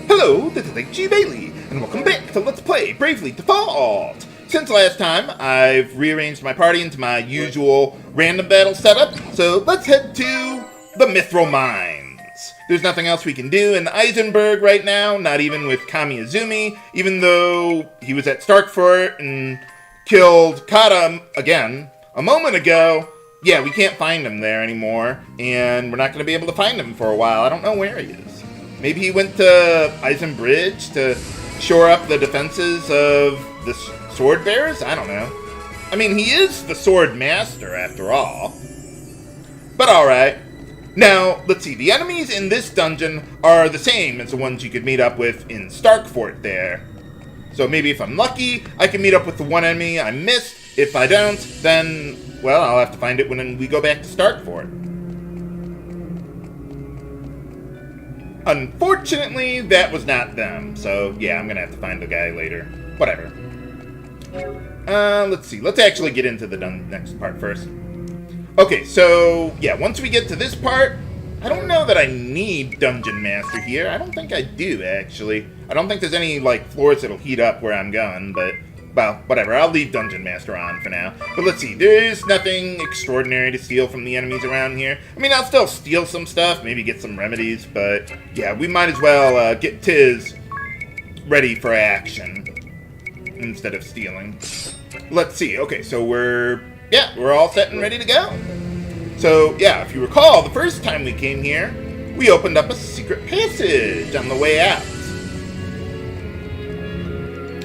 Hello, this is H.G. Bailey, and welcome back to Let's Play Bravely Default! Since last time, I've rearranged my party into my usual random battle setup, so let's head to the Mythril Mines. There's nothing else we can do in Eisenberg right now, not even with Kamiizumi, even though he was at Starkfort and killed Kata again a moment ago. Yeah, we can't find him there anymore, and we're not going to be able to find him for a while. I don't know where he is. Maybe he went to Eisenbridge to shore up the defenses of the sword bearers? I don't know. I mean, he is the sword master after all. But alright. Now, let's see. The enemies in this dungeon are the same as the ones you could meet up with in Starkfort there. So maybe if I'm lucky, I can meet up with the one enemy I missed. If I don't, then, well, I'll have to find it when we go back to Starkfort. Unfortunately, that was not them, so yeah, I'm gonna have to find the guy later. Whatever. Let's see. Let's actually get into the next part first. Okay, so yeah, once we get to this part, I don't know that I need Dungeon Master here. I don't think I do, actually. I don't think there's any, like, floors that'll heat up where I'm going, but, well, whatever. I'll leave Dungeon Master on for now. But let's see. There is nothing extraordinary to steal from the enemies around here. I mean, I'll still steal some stuff, maybe get some remedies, but yeah, we might as well get Tiz ready for action instead of stealing. Let's see. Okay, so we're all set and ready to go. So, yeah, if you recall, the first time we came here, we opened up a secret passage on the way out.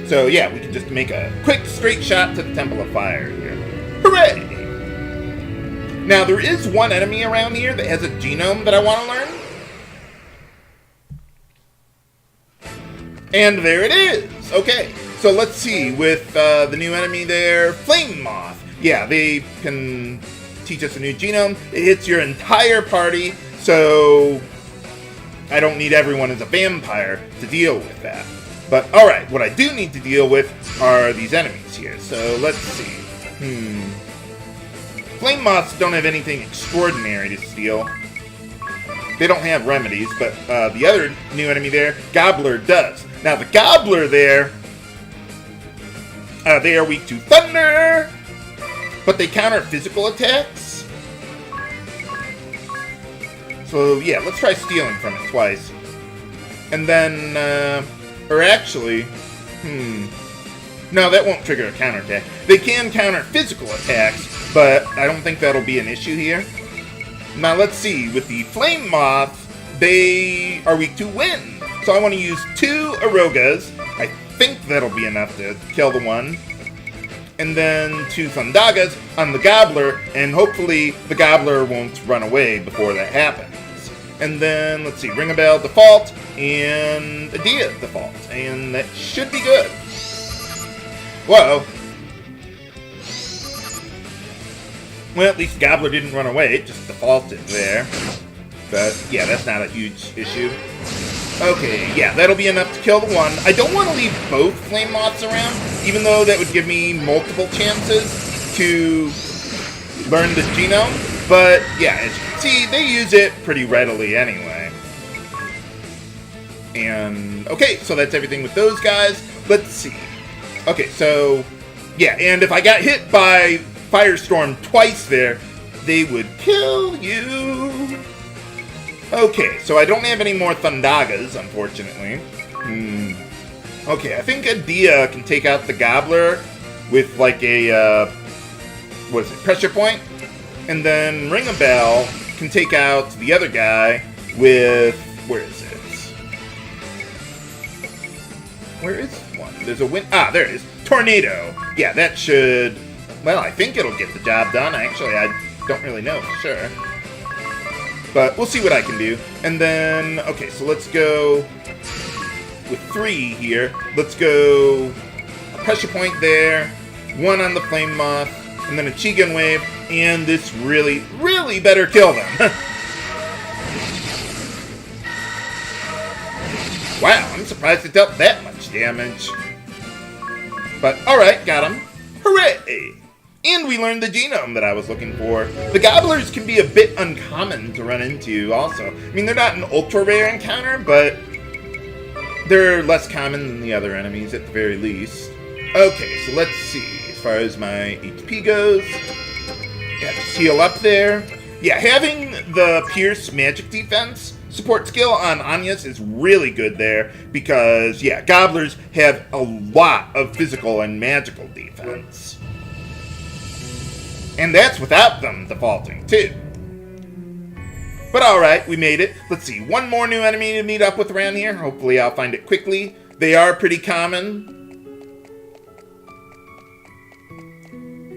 So, yeah, we can just make a quick, straight shot to the Temple of Fire here. Hooray! Now, there is one enemy around here that has a genome that I want to learn. And there it is! Okay, so let's see, with the new enemy there, Flame Moth. Yeah, they can teach us a new genome. It hits your entire party, so I don't need everyone as a vampire to deal with that. But, alright, what I do need to deal with are these enemies here. So, let's see. Flame Moths don't have anything extraordinary to steal. They don't have remedies, but the other new enemy there, Gobbler, does. Now, the Gobbler there, they are weak to thunder, but they counter physical attacks. So, yeah, let's try stealing from it twice. And then, or actually, no, that won't trigger a counterattack. They can counter physical attacks, but I don't think that'll be an issue here. Now, let's see. With the Flame Moth, they are weak to wind. So I want to use 2 Arogas. I think that'll be enough to kill the one. And then 2 Thundagas on the Gobbler, and hopefully the Gobbler won't run away before that happens. And then, let's see, Ringabel default, and Edea default, and that should be good. Whoa. Well, at least Gobbler didn't run away, it just defaulted there. But, yeah, that's not a huge issue. Okay, yeah, that'll be enough to kill the one. I don't want to leave both Flame Moths around, even though that would give me multiple chances to learn the genome. But, yeah, as you can see, they use it pretty readily anyway. And, okay, so that's everything with those guys. Let's see. Okay, so, yeah, and if I got hit by Firestorm twice there, they would kill you. Okay, so I don't have any more Thundagas, unfortunately. Okay, I think Edea can take out the Gobbler with, like, a, what is it, pressure point? And then Ringabel can take out the other guy with, where is it? Where is one? There's a wind, there it is. Tornado. Yeah, that should, well, I think it'll get the job done. Actually, I don't really know for sure. But we'll see what I can do. And then, okay, so let's go with 3 here. Let's go a pressure point there, 1 on the Flame Moth, and then a Chi Gun Wave, and this really, really better kill them. Wow, I'm surprised it dealt that much damage. But, alright, got him. Hooray! And we learned the genome that I was looking for. The Gobblers can be a bit uncommon to run into also. I mean, they're not an ultra rare encounter, but they're less common than the other enemies at the very least. Okay, so let's see. As far as my HP goes, yeah, just heal up there. Yeah, having the Pierce magic defense support skill on Agnès is really good there because, yeah, Gobblers have a lot of physical and magical defense. And that's without them defaulting, too. But alright, we made it. Let's see, one more new enemy to meet up with around here. Hopefully I'll find it quickly. They are pretty common.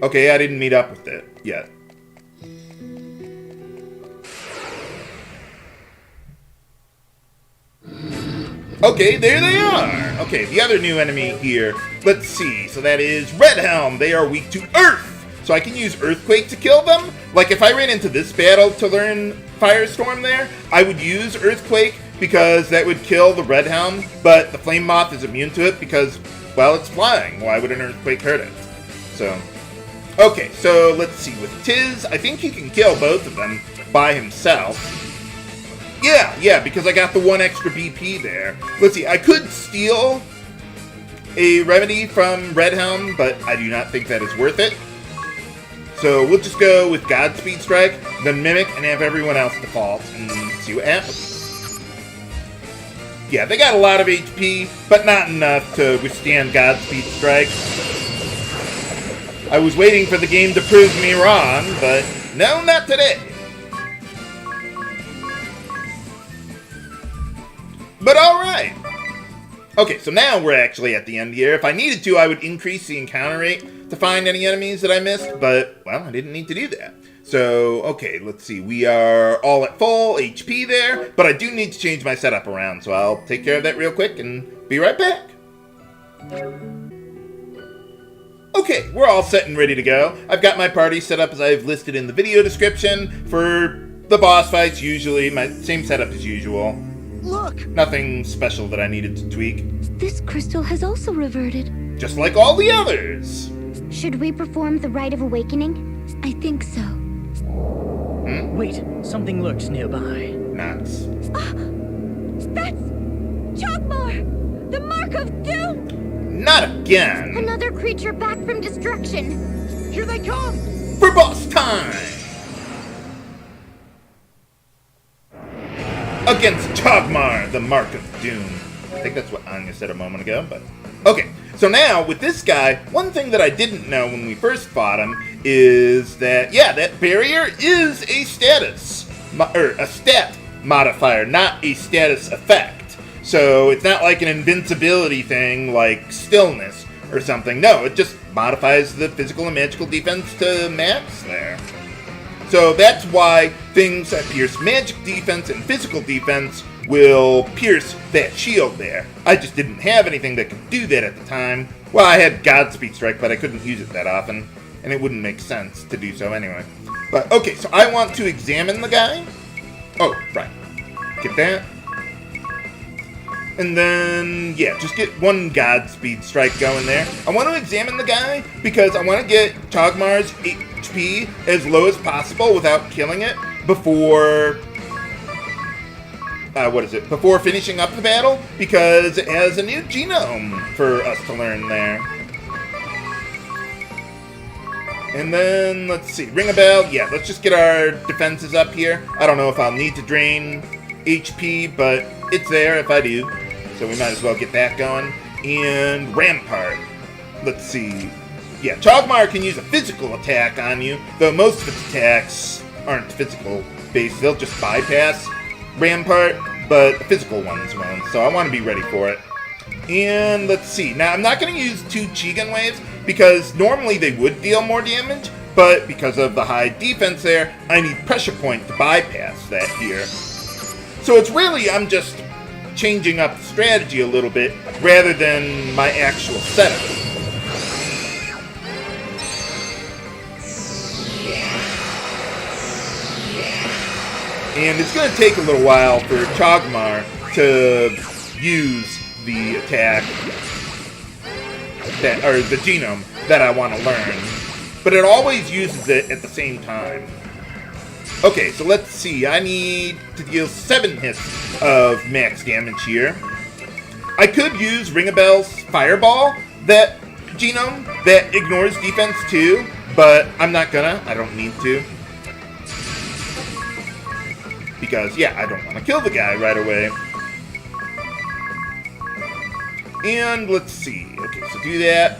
Okay, I didn't meet up with it yet. Okay, there they are! Okay, the other new enemy here. Let's see, so that is Red Helm. They are weak to Earth! So I can use Earthquake to kill them? Like, if I ran into this battle to learn Firestorm there, I would use Earthquake because that would kill the Red Helm, but the Flame Moth is immune to it because, well, it's flying. Why would an Earthquake hurt it? So, okay, so let's see. With Tiz, I think he can kill both of them by himself. Yeah, because I got the one extra BP there. Let's see, I could steal a remedy from Red Helm, but I do not think that is worth it. So we'll just go with Godspeed Strike, then Mimic, and have everyone else default, and see what happens. Yeah, they got a lot of HP, but not enough to withstand Godspeed Strike. I was waiting for the game to prove me wrong, but no, not today. But alright! Okay, so now we're actually at the end here. If I needed to, I would increase the encounter rate to find any enemies that I missed, but, well, I didn't need to do that. So, okay, let's see. We are all at full HP there, but I do need to change my setup around, so I'll take care of that real quick and be right back. Okay, we're all set and ready to go. I've got my party set up as I've listed in the video description. For the boss fights, usually, my same setup as usual. Look! Nothing special that I needed to tweak. This crystal has also reverted. Just like all the others! Should we perform the rite of awakening? I think so. Wait, something lurks nearby. Nuts. That's Chaugmar! The Mark of Doom! Not again! Another creature back from destruction! Here they come! For boss time! Against Chaugmar, the Mark of Doom. I think that's what Anya said a moment ago, but... Okay, so now, with this guy, one thing that I didn't know when we first fought him is that, yeah, that barrier is a status, a stat modifier, not a status effect. So it's not like an invincibility thing like stillness or something. No, it just modifies the physical and magical defense to max there. So that's why things that pierce magic defense and physical defense will pierce that shield there. I just didn't have anything that could do that at the time. Well, I had Godspeed Strike, but I couldn't use it that often, and it wouldn't make sense to do so anyway. But, okay, so I want to examine the guy. Oh, right. Get that. And then, yeah, just get one Godspeed Strike going there. I want to examine the guy because I want to get Chaugmar's HP as low as possible without killing it before... before finishing up the battle, because it has a new genome for us to learn there. And then, let's see, Ringabel, yeah, let's just get our defenses up here. I don't know if I'll need to drain HP, but it's there if I do. So we might as well get that going. And Rampart, let's see. Yeah, Chaugmar can use a physical attack on you, though most of its attacks aren't physical based. They'll just bypass Rampart, but the physical ones won't, so I want to be ready for it. And let's see. Now, I'm not going to use 2 Chi-Gun waves, because normally they would deal more damage, but because of the high defense there, I need Pressure Point to bypass that here. So it's really, I'm just changing up the strategy a little bit, rather than my actual setup. And it's going to take a little while for Chaugmar to use the attack, or the genome that I want to learn. But it always uses it at the same time. Okay, so let's see. I need to deal 7 hits of max damage here. I could use Ringabel's Fireball, that genome that ignores defense too, but I'm not gonna. I don't need to. Because, yeah, I don't want to kill the guy right away. And let's see. Okay, so do that.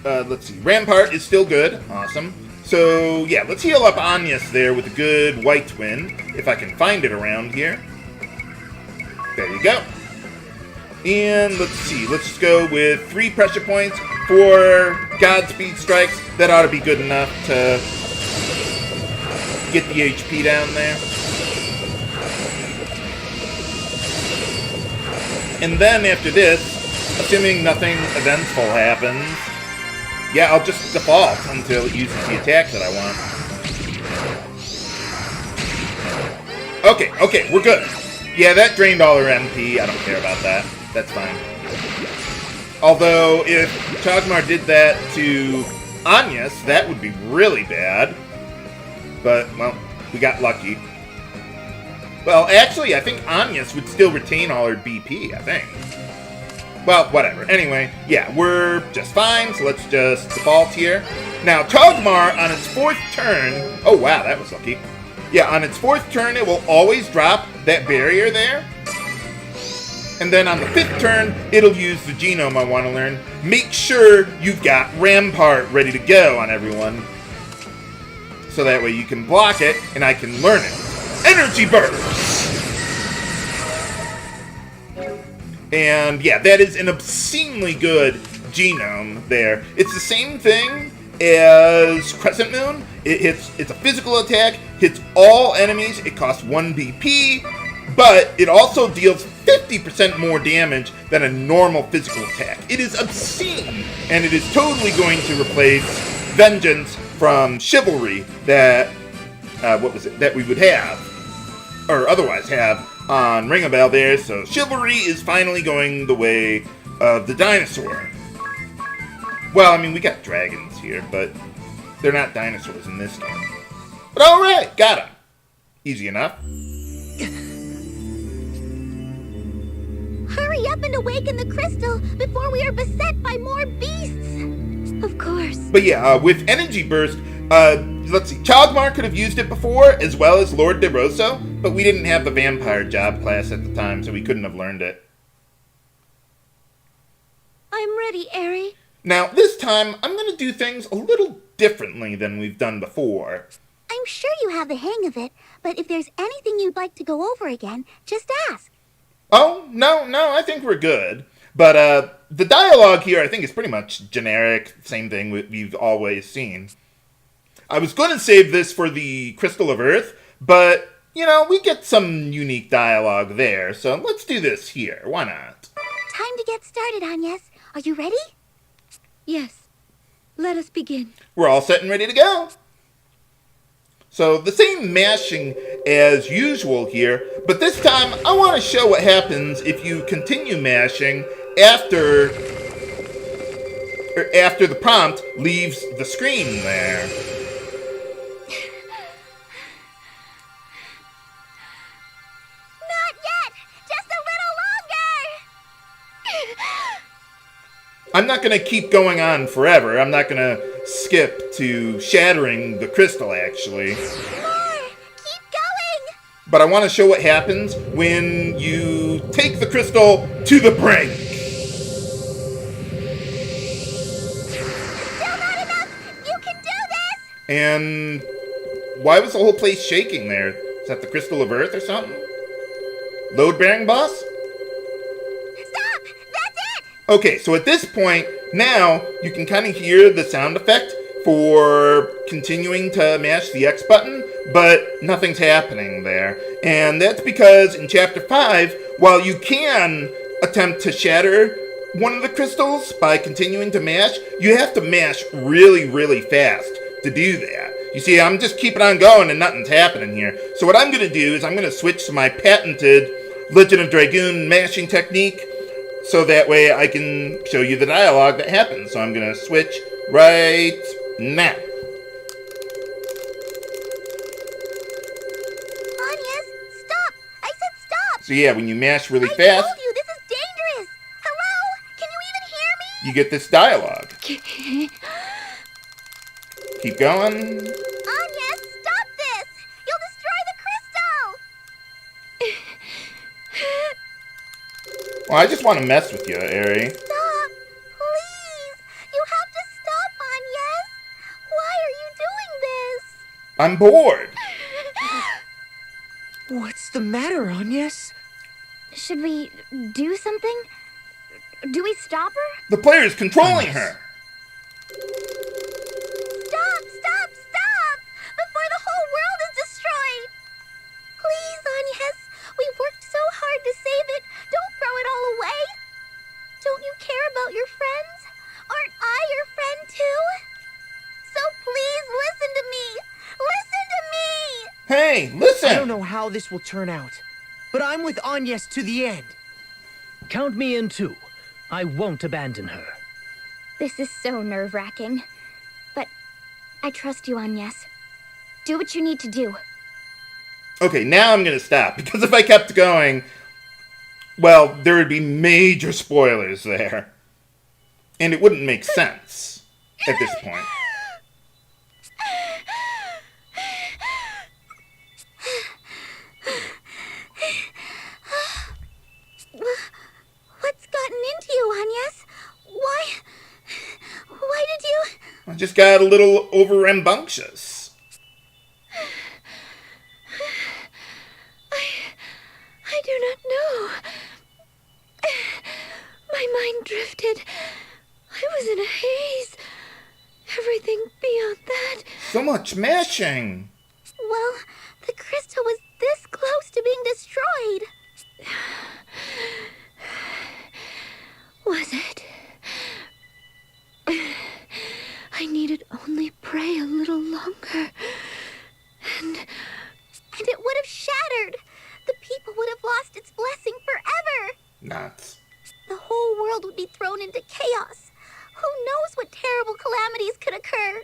Let's see. Rampart is still good. Awesome. So, yeah, let's heal up Agnès there with a good White Twin, if I can find it around here. There you go. And let's see. Let's just go with 3 pressure points for Godspeed strikes. That ought to be good enough to get the HP down there. And then after this, assuming nothing eventful happens, yeah, I'll just default until it uses the attack that I want. Okay, we're good. Yeah, that drained all her MP. I don't care about that. That's fine. Although, if Chaugmar did that to Agnès, that would be really bad. But, well, we got lucky. Well, actually, I think Agnès would still retain all her BP, I think. Well, whatever. Anyway, yeah, we're just fine, so let's just default here. Now, Chaugmar, on its 4th turn... Oh, wow, that was lucky. Yeah, on its 4th turn, it will always drop that barrier there. And then on the 5th turn, it'll use the genome I want to learn. Make sure you've got Rampart ready to go on everyone. So that way you can block it, and I can learn it. Energy Burst! And yeah, that is an obscenely good genome there. It's the same thing as Crescent Moon. It's a physical attack, hits all enemies, it costs 1 BP, but it also deals 50% more damage than a normal physical attack. It is obscene, and it is totally going to replace Vengeance from Chivalry that, that we would have, or otherwise have, on Ringabel there. So Chivalry is finally going the way of the dinosaur. Well, I mean, we got dragons here, but they're not dinosaurs in this game. But alright, got him. Easy enough. Hurry up and awaken the crystal before we are beset by more beasts. Of course. But yeah, with Energy Burst, let's see, Chaugmar could have used it before, as well as Lord De Rosso, but we didn't have the vampire job class at the time, so we couldn't have learned it. I'm ready, Aerie. Now, this time, I'm going to do things a little differently than we've done before. I'm sure you have the hang of it, but if there's anything you'd like to go over again, just ask. Oh, no, I think we're good. But, the dialogue here, I think, is pretty much generic, same thing we've always seen. I was going to save this for the Crystal of Earth, but, you know, we get some unique dialogue there, so let's do this here. Why not? Time to get started, Agnès. Are you ready? Yes. Let us begin. We're all set and ready to go. So, the same mashing as usual here, but this time I want to show what happens if you continue mashing after the prompt leaves the screen there. Not yet! Just a little longer! I'm not going to keep going on forever. I'm not going to skip to shattering the crystal, actually. More! Keep going! But I want to show what happens when you take the crystal to the brink. Still not enough! You can do this! And why was the whole place shaking there? Is that the Crystal of Earth or something? Load-bearing boss? Stop! That's it! Okay, so at this point, now you can kind of hear the sound effect for continuing to mash the X button, but nothing's happening there. And that's because in Chapter 5, while you can attempt to shatter one of the crystals by continuing to mash, you have to mash really, really fast to do that. You see, I'm just keeping on going and nothing's happening here. So what I'm going to do is I'm going to switch to my patented Legend of Dragoon mashing technique, so that way I can show you the dialogue that happens. So I'm going to switch right now. Agnès, stop! I said stop! So yeah, when you mash really I fast... told you, this is dangerous! you get this dialogue. Keep going. Agnès, stop this! You'll destroy the crystal! Well, I just want to mess with you, Aerie. Stop! Please! You have to stop, Agnès! Why are you doing this? I'm bored. What's the matter, Agnès? Should we do something? Do we stop her? The player's controlling her. Stop! Stop! Stop! Before the whole world is destroyed! Please, Agnès. We worked so hard to save it. Don't throw it all away. Don't you care about your friends? Aren't I your friend too? So please listen to me. Listen to me! Hey, listen! I don't know how this will turn out, but I'm with Agnès to the end. Count me in too. I won't abandon her. This is so nerve-wracking. But I trust you, Agnès. Do what you need to do. Okay, now I'm gonna stop, because if I kept going, well, there would be major spoilers there. And it wouldn't make sense at this point. What's gotten into you, Agnès? Why did you... I just got a little over rambunctious. I do not know. My mind drifted. I was in a haze. Everything beyond that... So much mashing. Well, the crystal was this close to being destroyed. Was it? I needed only pray a little longer. And it would have shattered. The people would have lost its blessing forever. Nuts. The whole world would be thrown into chaos. Who knows what terrible calamities could occur?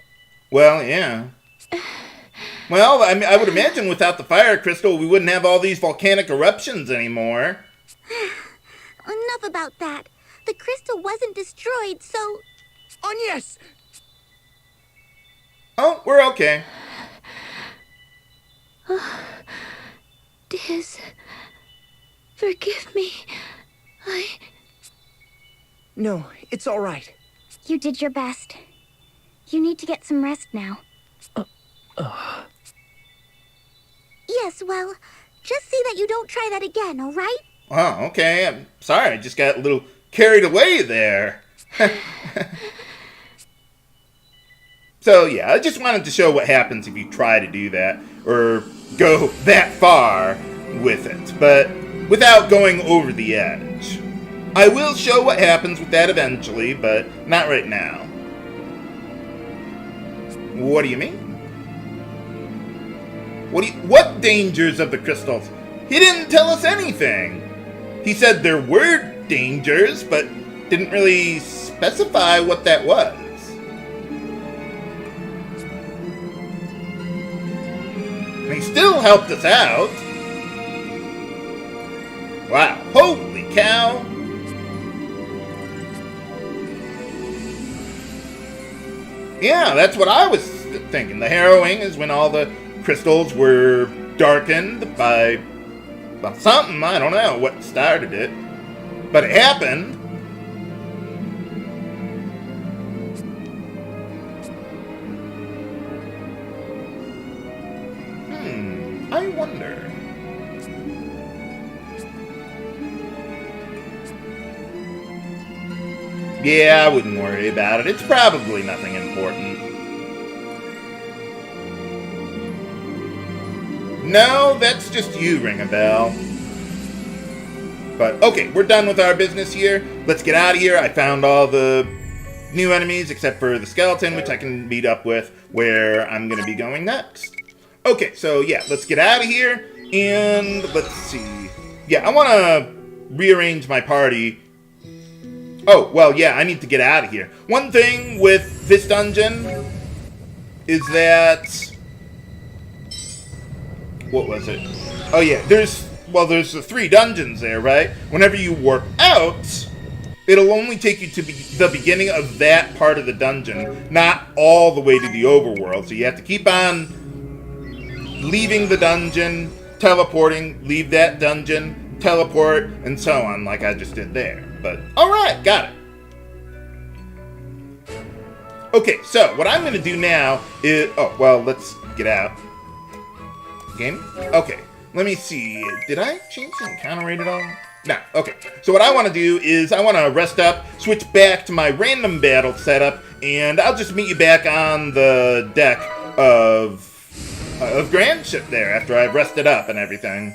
Well, yeah. Well, I mean, I would imagine without the fire crystal, we wouldn't have all these volcanic eruptions anymore. Enough about that. The crystal wasn't destroyed, so... Agnès! Oh, we're okay. Diz, forgive me. No, it's all right. You did your best. You need to get some rest now. Yes, well, just see that you don't try that again, all right? Oh, okay. I'm sorry. I just got a little carried away there. So, yeah, I just wanted to show what happens if you try to do that, or go that far with it, but without going over the edge. I will show what happens with that eventually, but not right now. What do you mean? What dangers of the crystals? He didn't tell us anything. He said there were dangers, but didn't really specify what that was. And he still helped us out. Wow, holy cow. Yeah, that's what I was thinking. The harrowing is when all the crystals were darkened by, well, something. I don't know what started it. But it happened. I wonder. Yeah, I wouldn't worry about it. It's probably nothing important. No, that's just you, Ringabel. But, okay, we're done with our business here. Let's get out of here. I found all the new enemies, except for the skeleton, which I can meet up with, where I'm going to be going next. Okay, so, yeah, let's get out of here. And, let's see. Yeah, I want to rearrange my party. Oh, well, yeah, I need to get out of here. One thing with this dungeon is that... What was it? Oh, yeah, there's the 3 dungeons there, right? Whenever you warp out, it'll only take you to the beginning of that part of the dungeon, not all the way to the overworld. So you have to keep on leaving the dungeon, teleporting, leave that dungeon, teleport, and so on, like I just did there. But, alright, got it. Okay, so what I'm going to do now is... Oh, well, let's get out. Game? Okay, let me see. Did I change the encounter rate at all? No, okay. So what I want to do is I want to rest up, switch back to my random battle setup, and I'll just meet you back on the deck of Grand Ship there after I've rested up and everything.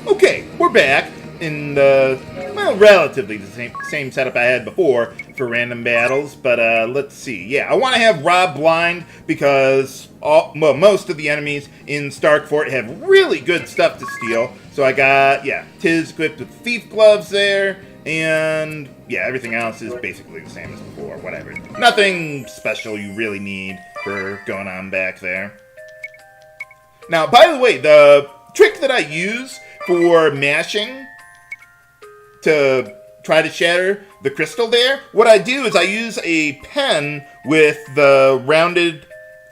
Okay, we're back in the, well, relatively the same setup I had before for random battles, but let's see. Yeah, I want to have Robe blind because most of the enemies in Starkfort have really good stuff to steal. So I got, yeah, Tiz equipped with thief gloves there, and yeah, everything else is basically the same as before, whatever. Nothing special you really need for going on back there. Now, by the way, the trick that I use for mashing to try to shatter the crystal there, what I do is I use a pen with the rounded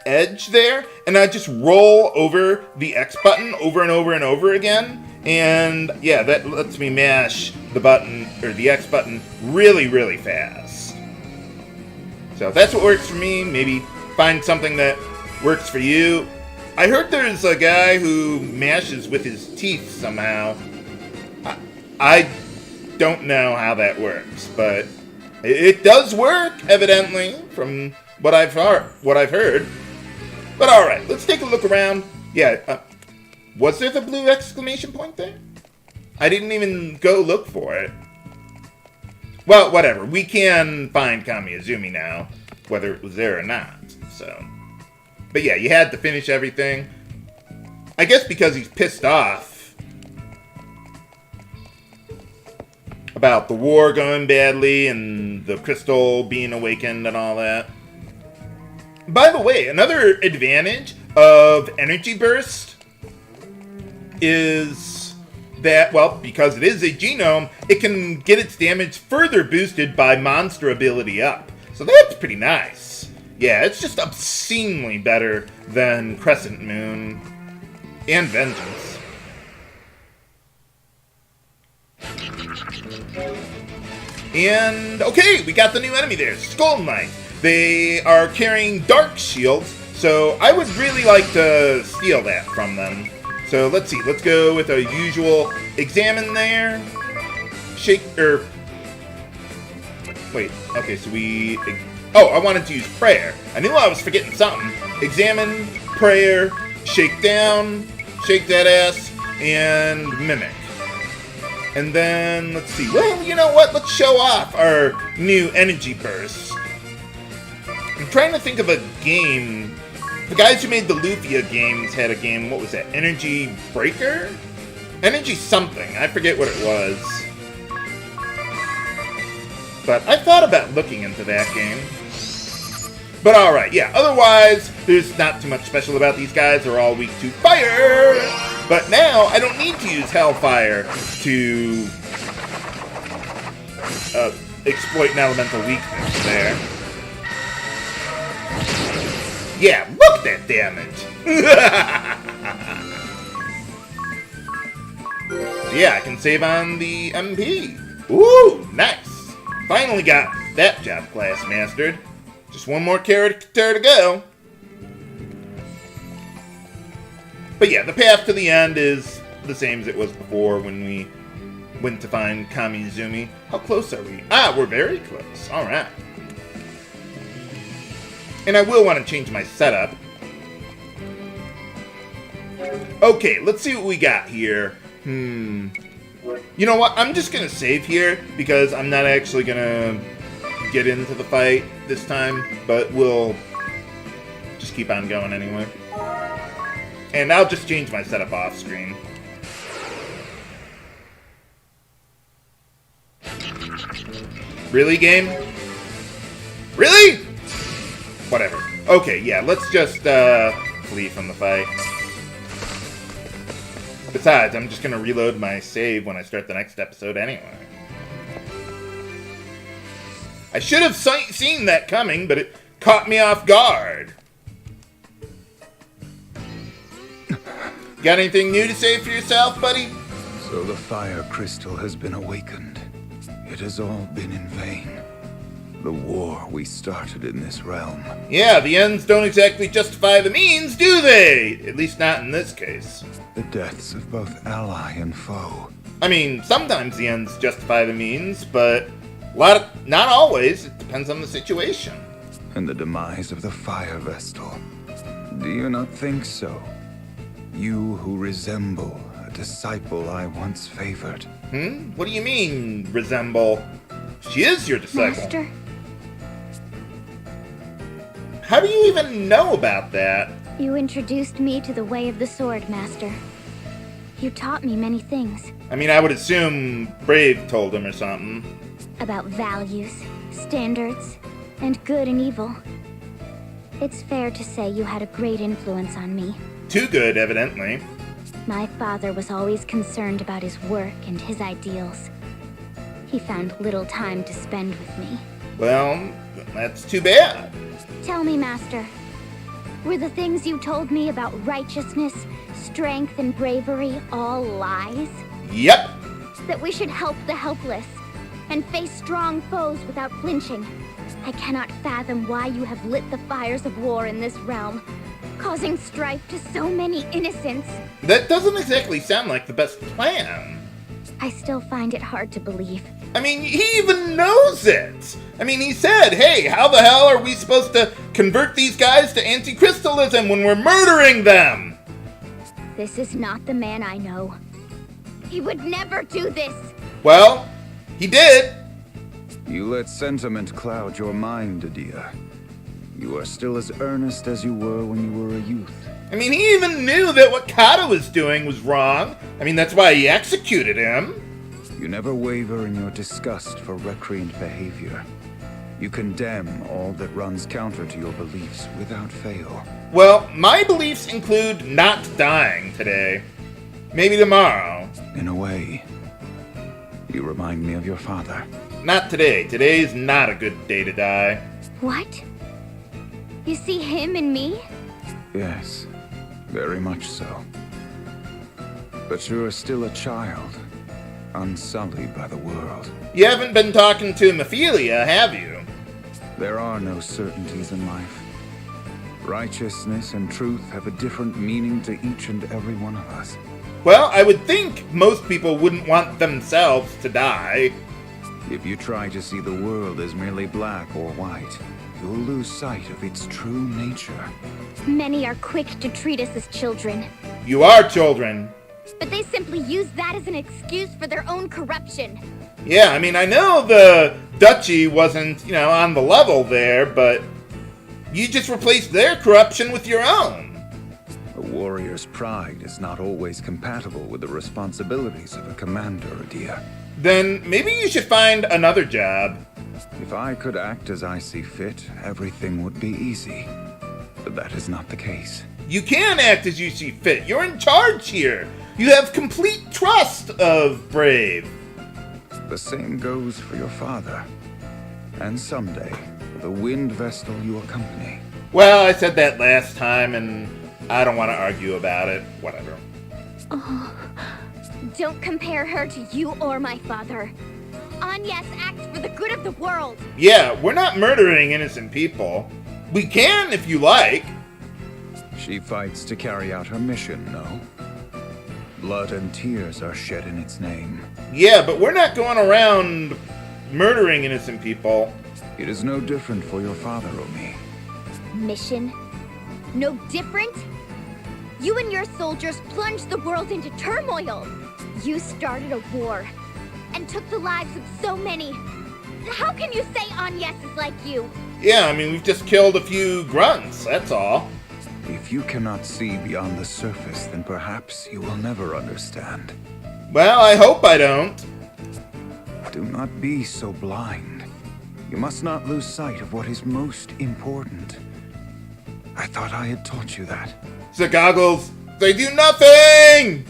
edge there, and I just roll over the X button over and over and over again, and yeah, that lets me mash the button, or the X button, really, really fast. So that's what works for me. Maybe find something that works for you. I heard there's a guy who mashes with his teeth somehow. I don't know how that works, but it does work, evidently, from what I've heard. But alright, let's take a look around. Yeah, was there the blue exclamation point there? I didn't even go look for it. Well, whatever. We can find Kamiizumi now, whether it was there or not, so. But yeah, you had to finish everything. I guess because he's pissed off about the war going badly and the crystal being awakened and all that. By the way, another advantage of energy burst is that, well, because it is a genome, it can get its damage further boosted by monster ability up. So that's pretty nice. Yeah, it's just obscenely better than Crescent Moon and Vengeance. And, okay, we got the new enemy there, Skull Knight. They are carrying dark shields, so I would really like to steal that from them. So let's see, let's go with our usual examine there. Wait, okay, so we... Oh, I wanted to use prayer. I knew I was forgetting something. Examine, prayer, shake down, shake that ass, and mimic. And then, let's see. Well, you know what? Let's show off our new energy burst. I'm trying to think of a game. The guys who made the Lufia games had a game, what was that? Energy Breaker? Energy something. I forget what it was. But I thought about looking into that game. But alright, yeah. Otherwise, there's not too much special about these guys. They're all weak to fire. But now, I don't need to use Hellfire to exploit an elemental weakness there. Yeah, look at that damage! So yeah, I can save on the MP. Ooh, nice! Finally got that job class mastered. Just one more character to go. But yeah, the path to the end is the same as it was before when we went to find Kamiizumi. How close are we? Ah, we're very close. Alright. And I will want to change my setup. Okay, let's see what we got here. You know what? I'm just going to save here because I'm not actually going to get into the fight this time, but we'll just keep on going anyway. And I'll just change my setup off screen. Really, game? Really? Whatever. Okay, yeah, let's just flee from the fight. Besides, I'm just gonna reload my save when I start the next episode anyway. I should have seen that coming, but it caught me off guard. Got anything new to say for yourself, buddy? So the fire crystal has been awakened. It has all been in vain. The war we started in this realm. Yeah, the ends don't exactly justify the means, do they? At least not in this case. The deaths of both ally and foe. I mean, sometimes the ends justify the means, but not always. It depends on the situation. And the demise of the fire vestal. Do you not think so? You who resemble a disciple I once favored. What do you mean, resemble? She is your disciple. Master? How do you even know about that? You introduced me to the way of the sword, Master. You taught me many things. I mean, I would assume Brave told him or something. About values, standards, and good and evil. It's fair to say you had a great influence on me. Too good, evidently. My father was always concerned about his work and his ideals. He found little time to spend with me. Well, that's too bad. Tell me, Master, were the things you told me about righteousness, strength, and bravery all lies? Yep. That we should help the helpless and face strong foes without flinching. I cannot fathom why you have lit the fires of war in this realm, causing strife to so many innocents. That doesn't exactly sound like the best plan. I still find it hard to believe. I mean, he even knows it. I mean, he said, hey, how the hell are we supposed to convert these guys to anti-crystalism when we're murdering them? This is not the man I know. He would never do this. Well, he did. You let sentiment cloud your mind, Edea. You are still as earnest as you were when you were a youth. I mean, he even knew that what Kata was doing was wrong. I mean, that's why he executed him. You never waver in your disgust for recreant behavior. You condemn all that runs counter to your beliefs without fail. Well, my beliefs include not dying today. Maybe tomorrow. In a way, you remind me of your father. Not today. Today's not a good day to die. What? You see him in me? Yes, very much so. But you are still a child, unsullied by the world. You haven't been talking to Ophelia, have you? There are no certainties in life. Righteousness and truth have a different meaning to each and every one of us. Well, I would think most people wouldn't want themselves to die. If you try to see the world as merely black or white, you'll lose sight of its true nature. Many are quick to treat us as children. You are children. But they simply use that as an excuse for their own corruption. Yeah, I mean, I know the duchy wasn't, on the level there, but you just replaced their corruption with your own. A warrior's pride is not always compatible with the responsibilities of a commander, Edea. Then maybe you should find another job. If I could act as I see fit, everything would be easy. But that is not the case. You can act as you see fit. You're in charge here. You have complete trust of Brave. The same goes for your father. And someday, for the wind vestal you accompany. Well, I said that last time, and I don't want to argue about it. Whatever. Oh, don't compare her to you or my father. Agnès acts for the good of the world. Yeah, we're not murdering innocent people. We can if you like. She fights to carry out her mission, no? Blood and tears are shed in its name. Yeah, but we're not going around murdering innocent people. It is no different for your father or me. Mission? No different? You and your soldiers plunged the world into turmoil. You started a war and took the lives of so many. How can you say Agnès is like you? Yeah, I mean, we've just killed a few grunts, that's all. If you cannot see beyond the surface, then perhaps you will never understand. Well, I hope I don't. Do not be so blind. You must not lose sight of what is most important. I thought I had taught you that. The goggles, they do nothing!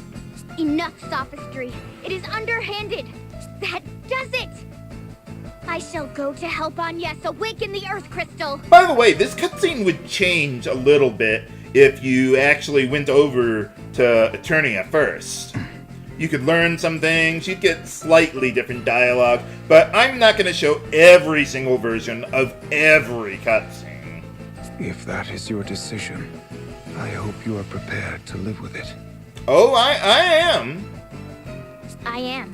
Enough sophistry. It is underhanded. That does it. I shall go to help Agnès awaken the Earth Crystal. By the way, this cutscene would change a little bit if you actually went over to Eternia first. You could learn some things, you'd get slightly different dialogue, but I'm not going to show every single version of every cutscene. If that is your decision, I hope you are prepared to live with it. Oh, I am. I am.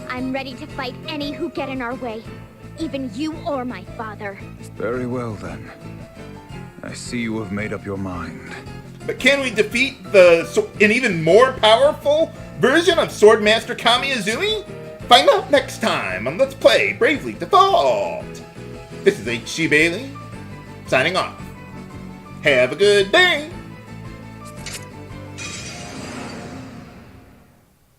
I'm ready to fight any who get in our way. Even you or my father. Very well, then. I see you have made up your mind. But can we defeat an even more powerful version of Swordmaster Kamiizumi? Find out next time on Let's Play Bravely Default. This is H.C. Bailey, signing off. Have a good day.